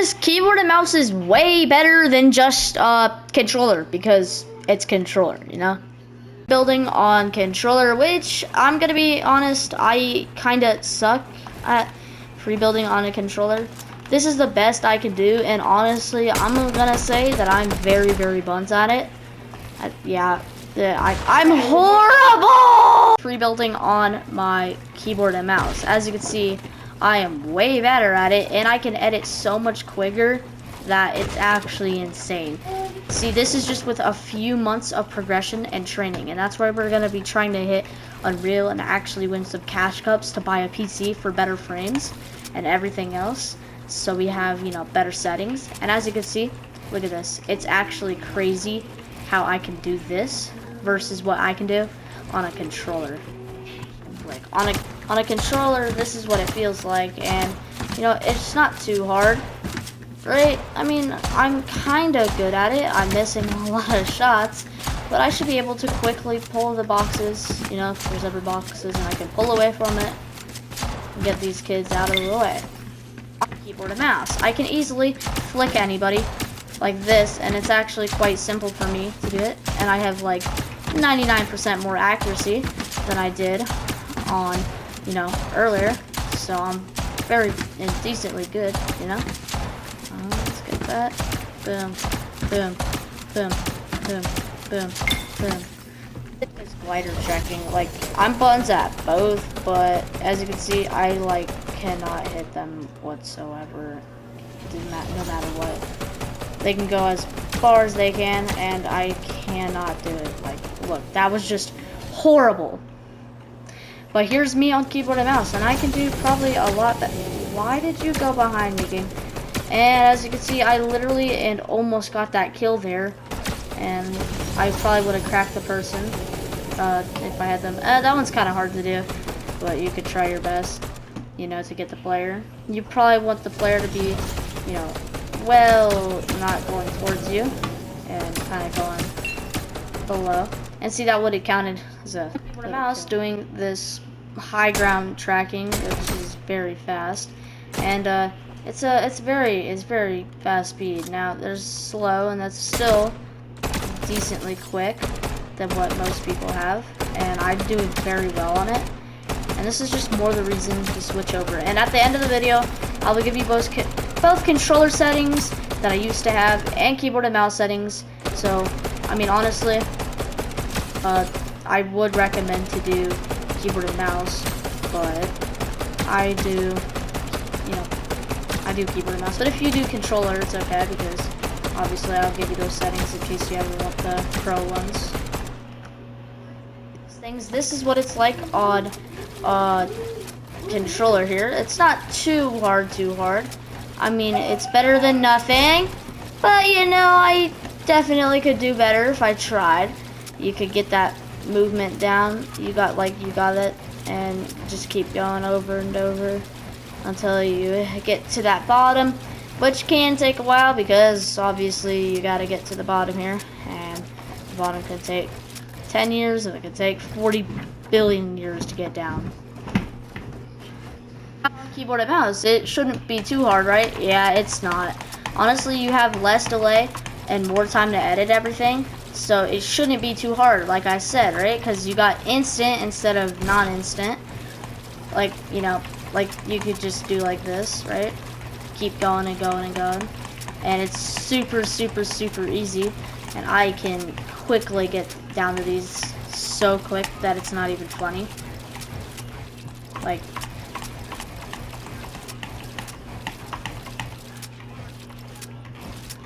this keyboard and mouse is way better than just controller, because it's controller, you know? Building on controller, which I'm gonna be honest, I kinda suck at rebuilding on a controller. This is the best I can do, and honestly, I'm gonna say that I'm very, very buns at it. I'm horrible! Rebuilding on my keyboard and mouse. As you can see, I am way better at it, and I can edit so much quicker that it's actually insane. See, this is just with a few months of progression and training, and that's why we're gonna be trying to hit Unreal and actually win some cash cups to buy a PC for better frames and everything else. So we have, you know, better settings. And as you can see, look at this. It's actually crazy how I can do this versus what I can do on a controller. Like on a controller, this is what it feels like, and you know, it's not too hard, right? I mean, I'm kind of good at it. I'm missing a lot of shots, but I should be able to quickly pull the boxes, you know, if there's ever boxes, and I can pull away from it and get these kids out of the way. Keyboard and mouse. I can easily flick anybody like this, and it's actually quite simple for me to do it, and I have like 99% more accuracy than I did on, you know, earlier, so I'm very and decently good, you know. Let's get that. Boom, boom, boom, boom, boom, boom. It's glider checking. Like, I'm buns at both, but as you can see, I like cannot hit them whatsoever. No matter what, they can go as far as they can, and I cannot do it. Like, look, that was just horrible. But here's me on keyboard and mouse, and I can do probably a lot better. Why did you go behind me, game? And as you can see, I literally and almost got that kill there, and I probably would have cracked the person if I had them. That one's kind of hard to do, but you could try your best, you know, to get the player. You probably want the player to be, you know, well, not going towards you, and kind of going below. And see, that would have counted as a keyboard and mouse doing this high ground tracking, which is very fast, and it's very fast speed. Now there's slow, and that's still decently quick than what most people have, and I'm doing very well on it. And this is just more the reason to switch over. And at the end of the video, I will give you both controller settings that I used to have and keyboard and mouse settings. So, I mean, honestly, I would recommend to do keyboard and mouse, but I do, you know, I do keyboard and mouse. But if you do controller, it's okay, because obviously I'll give you those settings in case you ever want the pro ones. This is what it's like on controller here. It's not too hard. I mean, it's better than nothing, but you know, I definitely could do better if I tried. You could get that movement down. You got it, and just keep going over and over until you get to that bottom, which can take a while, because obviously you got to get to the bottom here, and the bottom could take 10 years, and it could take 40 billion years to get down. Keyboard and mouse, it shouldn't be too hard, right? Yeah, it's not. Honestly, you have less delay and more time to edit everything, so it shouldn't be too hard, like I said, right? Because you got instant instead of non-instant. Like, you know, like you could just do like this, right? Keep going and going and going, and it's super easy, and I can quickly get down to these so quick that it's not even funny. Like,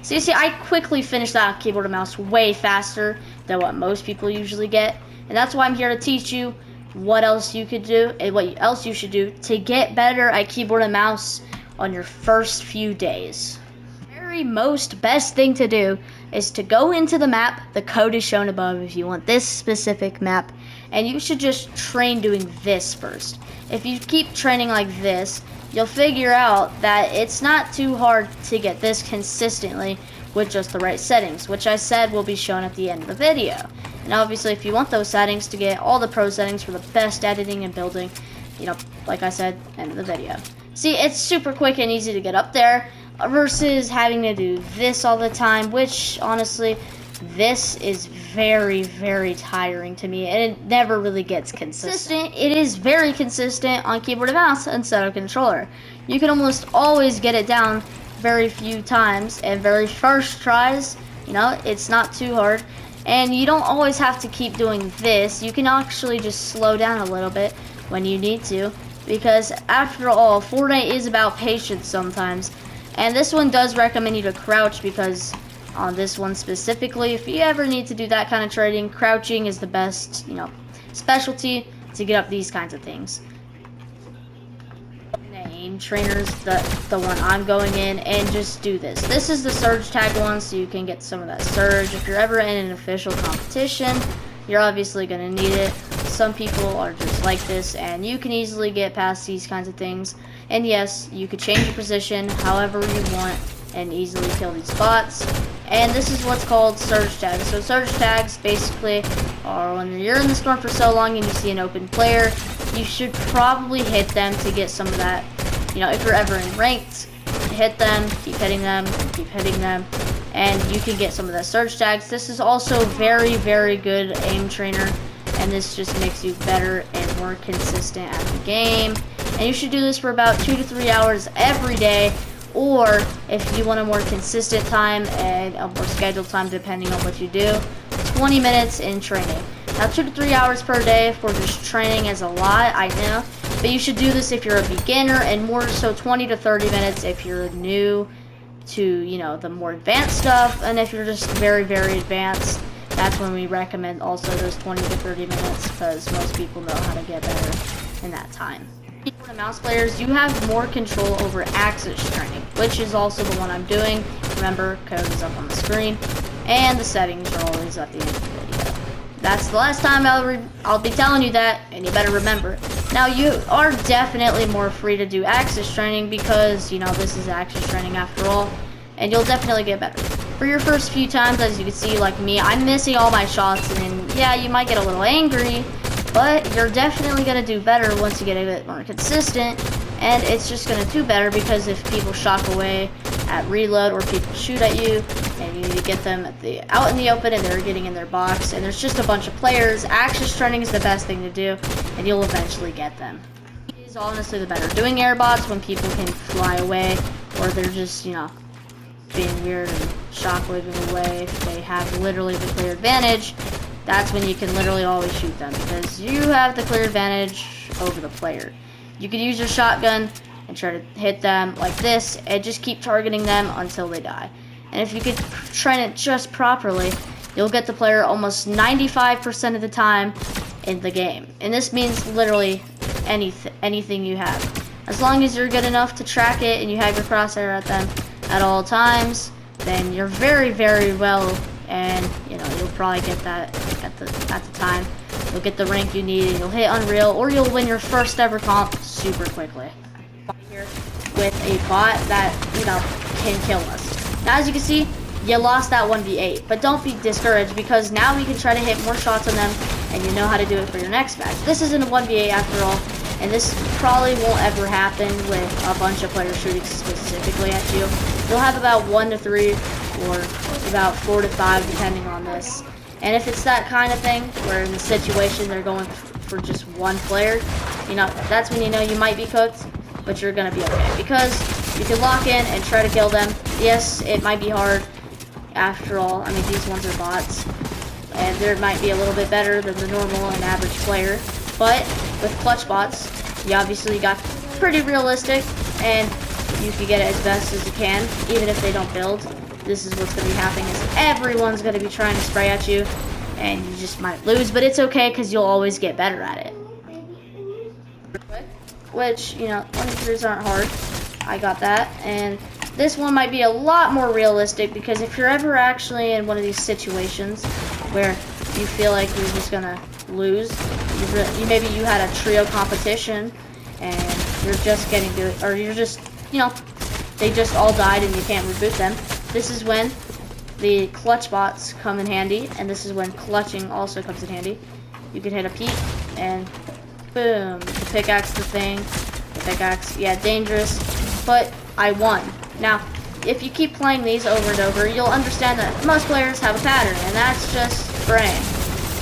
see, I quickly finished that keyboard and mouse way faster than what most people usually get, and that's why I'm here to teach you what else you could do and what else you should do to get better at keyboard and mouse on your first few days. Very most best thing to do is to go into the map. The code is shown above if you want this specific map, and you should just train doing this first. If you keep training like this, you'll figure out that it's not too hard to get this consistently with just the right settings, which I said will be shown at the end of the video. And obviously, if you want those settings to get all the pro settings for the best editing and building, you know, like I said, end of the video. See, it's super quick and easy to get up there. versus having to do this all the time, which honestly, this is very, very tiring to me, and it never really gets consistent. It is very consistent on keyboard and mouse instead of controller. You can almost always get it down very few times and very first tries. You know, it's not too hard. And you don't always have to keep doing this. You can actually just slow down a little bit when you need to, because after all, Fortnite is about patience sometimes. And this one does recommend you to crouch, because on this one specifically, if you ever need to do that kind of trading, crouching is the best, you know, specialty to get up these kinds of things. Aim trainers, the one I'm going in, and just do this. This is the surge tag one, so you can get some of that surge. If you're ever in an official competition, you're obviously going to need it. Some people are just like this, and you can easily get past these kinds of things. And yes, you could change your position however you want and easily kill these bots. And this is what's called surge tags. So surge tags basically are when you're in the storm for so long and you see an open player, you should probably hit them to get some of that. You know, if you're ever in ranked, hit them, keep hitting them, and you can get some of that surge tags. This is also very, very good aim trainer, and this just makes you better and more consistent at the game. And you should do this for about 2 to 3 hours every day, or if you want a more consistent time and a more scheduled time depending on what you do, 20 minutes in training. Now 2 to 3 hours per day for just training is a lot, I know, but you should do this if you're a beginner, and more so 20 to 30 minutes if you're new to, you know, the more advanced stuff. And if you're just very, very advanced, that's when we recommend also those 20 to 30 minutes, because most people know how to get better in that time. Keyboard and mouse players, you have more control over axis training, which is also the one I'm doing. Remember, code is up on the screen, and the settings are always at the end of the video. That's the last time I'll be telling you that, and you better remember it. Now, you are definitely more free to do axis training, because, you know, this is axis training after all, and you'll definitely get better. For your first few times, as you can see, like me, I'm missing all my shots, and yeah, you might get a little angry, but you're definitely going to do better once you get a bit more consistent, and it's just going to do better, because if people shock away at reload or people shoot at you and you need to get them out in the open and they're getting in their box and there's just a bunch of players, axis training is the best thing to do, and you'll eventually get them. It is honestly the better. Doing airbots when people can fly away, or they're just, you know, being weird and shockwaving away, if they have literally the clear advantage, that's when you can literally always shoot them, because you have the clear advantage over the player. You could use your shotgun and try to hit them like this and just keep targeting them until they die. And if you could train it just properly, you'll get the player almost 95% of the time in the game. And this means literally anything you have. As long as you're good enough to track it and you have your crosshair at them at all times, then you're very, very well, and you know, you'll probably get that at the time. You'll get the rank you need, and you'll hit Unreal, or you'll win your first ever comp super quickly. Here with a bot that, you know, can kill us. Now, as you can see, you lost that 1v8, but don't be discouraged, because now we can try to hit more shots on them, and you know how to do it for your next match. This isn't a 1v8 after all, and this probably won't ever happen with a bunch of players shooting specifically at you. You'll have about 1 to 3 or about 4 to 5 depending on this. And if it's that kind of thing where in the situation they're going for just one player, you know, that's when you know you might be cooked, but you're gonna be okay, because you can lock in and try to kill them. Yes, it might be hard after all. I mean, these ones are bots, and they might be a little bit better than the normal and average player, but with clutch bots, you obviously got pretty realistic, and you can get it as best as you can, even if they don't build. This is what's going to be happening, is everyone's going to be trying to spray at you, and you just might lose, but it's okay, because you'll always get better at it. Which, you know, 23s aren't hard. I got that, and this one might be a lot more realistic, because if you're ever actually in one of these situations where you feel like you're just going to lose, maybe you had a trio competition, and you're just getting to it, or you're just, you know, they just all died and you can't reboot them. This is when the clutch bots come in handy, and this is when clutching also comes in handy. You can hit a peek, and boom, the pickaxe the thing. The pickaxe, yeah, dangerous, but I won. Now, if you keep playing these over and over, you'll understand that most players have a pattern, and that's just spraying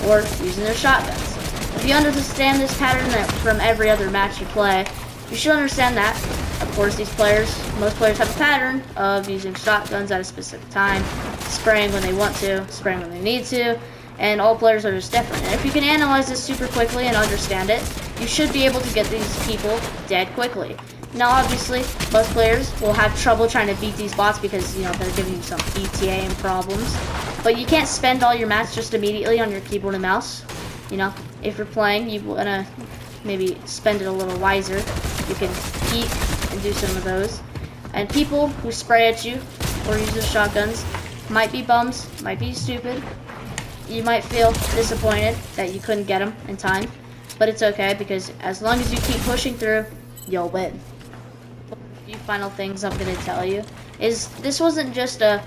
or using their shotguns. If you understand this pattern from every other match you play, you should understand that, of course, most players have a pattern of using shotguns at a specific time, spraying when they want to, spraying when they need to, and all players are just different. And if you can analyze this super quickly and understand it, you should be able to get these people dead quickly. Now, obviously, most players will have trouble trying to beat these bots because, you know, they're giving you some ETA and problems. But you can't spend all your mats just immediately on your keyboard and mouse. You know, if you're playing, you want to maybe spend it a little wiser. You can peek and do some of those. And people who spray at you or use their shotguns might be bums, might be stupid. You might feel disappointed that you couldn't get them in time. But it's okay, because as long as you keep pushing through, you'll win. A few final things I'm going to tell you is this wasn't just a,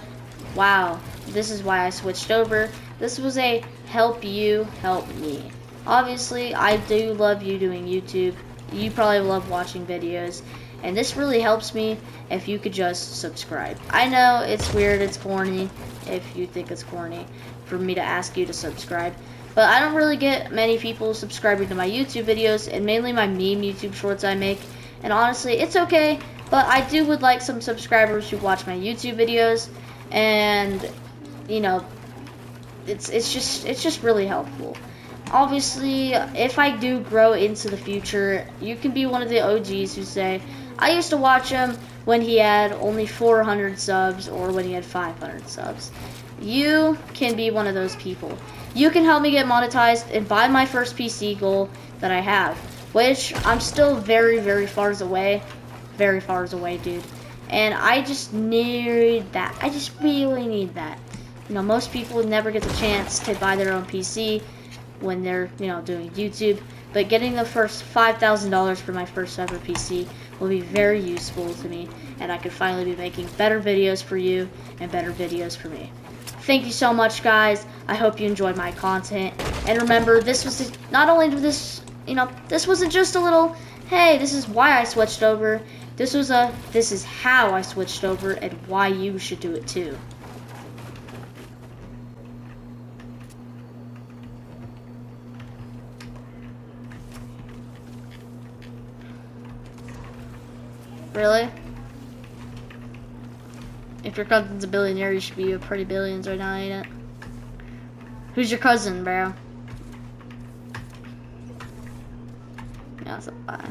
wow, this is why I switched over. This was a help you, help me. Obviously, I do love you doing YouTube. You probably love watching videos. And this really helps me if you could just subscribe. I know it's weird, it's corny, if you think it's corny for me to ask you to subscribe. But I don't really get many people subscribing to my YouTube videos, and mainly my meme YouTube shorts I make. And honestly, it's okay, but I would like some subscribers who watch my YouTube videos, and you know, it's just really helpful. Obviously, if I do grow into the future, you can be one of the OGs who say, I used to watch him when he had only 400 subs or when he had 500 subs. You can be one of those people. You can help me get monetized and buy my first PC goal that I have, which I'm still very, very far away. Very far away, dude. And I just need that. I just really need that. You know, most people never get the chance to buy their own PC when they're, you know, doing YouTube. But getting the first $5,000 for my first ever PC will be very useful to me. And I could finally be making better videos for you and better videos for me. Thank you so much, guys. I hope you enjoyed my content. And remember, this was not only this, you know, this wasn't just a little, hey, this is why I switched over. This is how I switched over and why you should do it too. Really? If your cousin's a billionaire, you should be a pretty billions right now, ain't it? Who's your cousin, bro? Yeah, that's a lie.